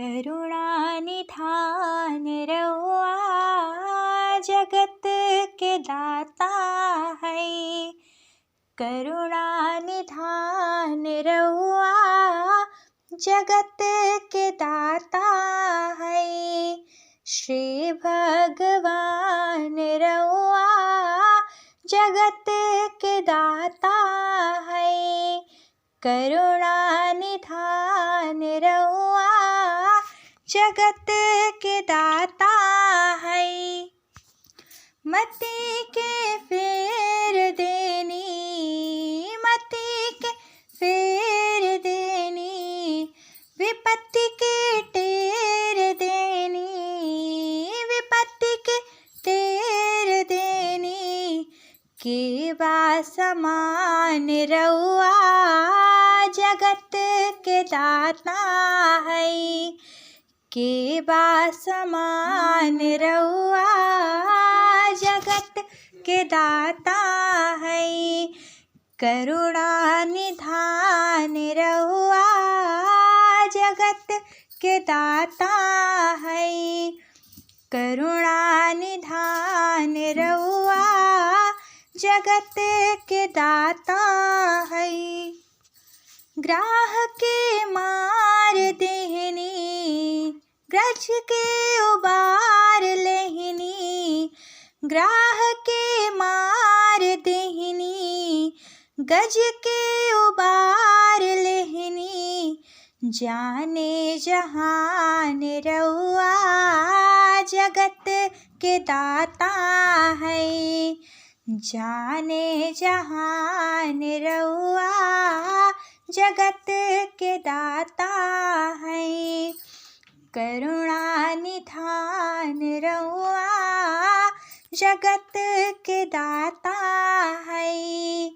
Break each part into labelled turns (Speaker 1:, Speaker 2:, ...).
Speaker 1: करुणा निधान रहुआ जगत के दाता है। करुणा निधान रहुआ जगत के दाता है। श्री भगवान रहुआ जगत के दाता है। करुणा निधान रहुआ जगत के दाता है। मति के फेर देनी, मति के फेर देनी, विपत्ति के टेर देनी, विपत्ति के टेर देनी। के बा समान रहुआ जगत के दाता है। के बा समान रहुआ जगत के दाता है। करुणा निधान रहुआ जगत के दाता है। करुणा निधान रहुआ जगत के दाता है। ग्राह के मार देहनी, ग्रज के उबार लेहनी। ग्राह के मार देहनी, गज के उबार लेहनी। जाने जहान रहुआ जगत के दाता है। जाने जहान रहुआ जगत के दाता है। करुणा निधान रहुआ जगत के दाता है।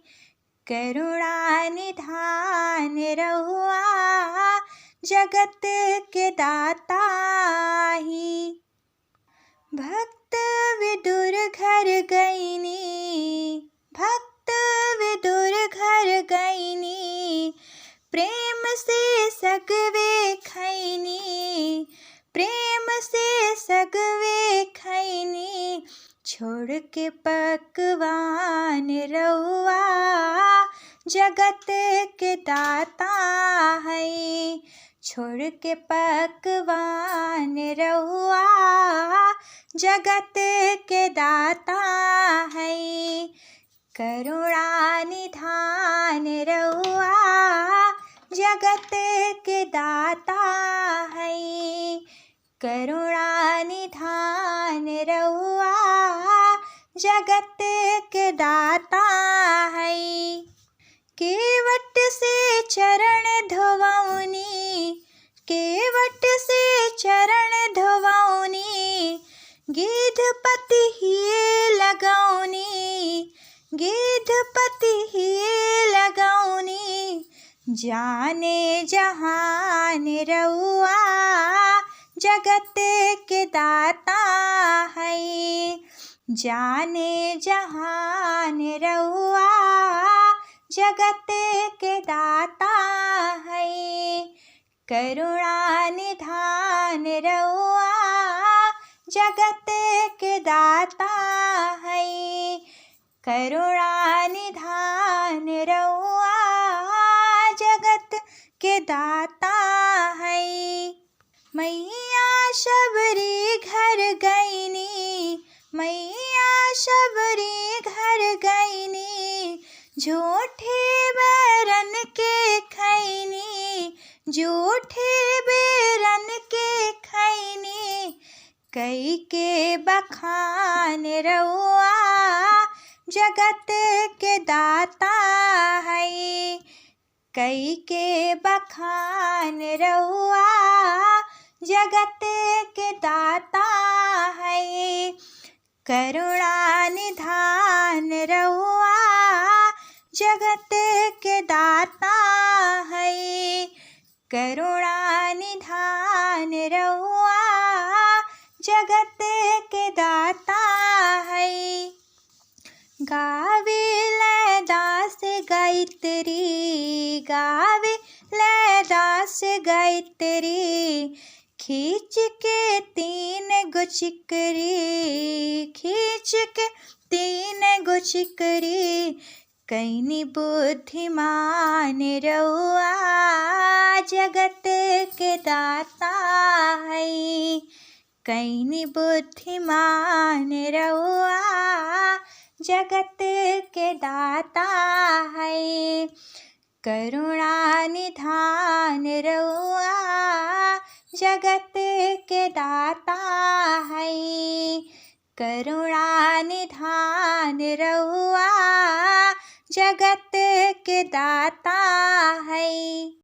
Speaker 1: करुणा निधान रहुआ जगत के दाता ही। भक्त विदुर घर गईनी, भक्त विदुर घर गईनी। प्रेम से सगवे खैनी, प्रेम से सगवे खैनी। छोड़ के पकवान रहुआ जगत के दाता है। छोड़ के पकवान रहुआ जगत के दाता है। करुणा निधान रहुआ जगत के दाता है। करुणा निधान रहुआ जगत के दाता है। केवट से चरण धोवनी, केवट से चरण धोवनी। गिद्धपति हिये लगौनी, गिद्धपति हिये लगौनी। जाने जहान रहुआ जगत के दाता है। जाने जहान रहुआ जगत के दाता है। करुणा निधान रहुआ जगत के दाता है। करुणा निधान रहुआ जगत के दाता है। मैया शबरी घर गईनी, मैया शबरी घर गईनी। झूठे बैरन के खैनी, झूठे बैरन के खैनी। कई के बखान रहुआ जगत के दाता है। कई के बखान रहुआ जगत के दाता है। करुणा निधान रहुआ जगत के दाता है। करुणा निधान रहुआ जगत के दाता है। गावे लैदास गायत्री, गावे लैदास गायत्री। खींच के 3 गो चिकरी, खींच के 3 गो चिकरी, कैनी बुद्धिमान रउआ जगत के दाता है। कैनी बुद्धिमान रउआ जगत के दाता है। करुणा निधान रउआ जगत के दाता है। करुणा निधान रउआ जगत के दाता है।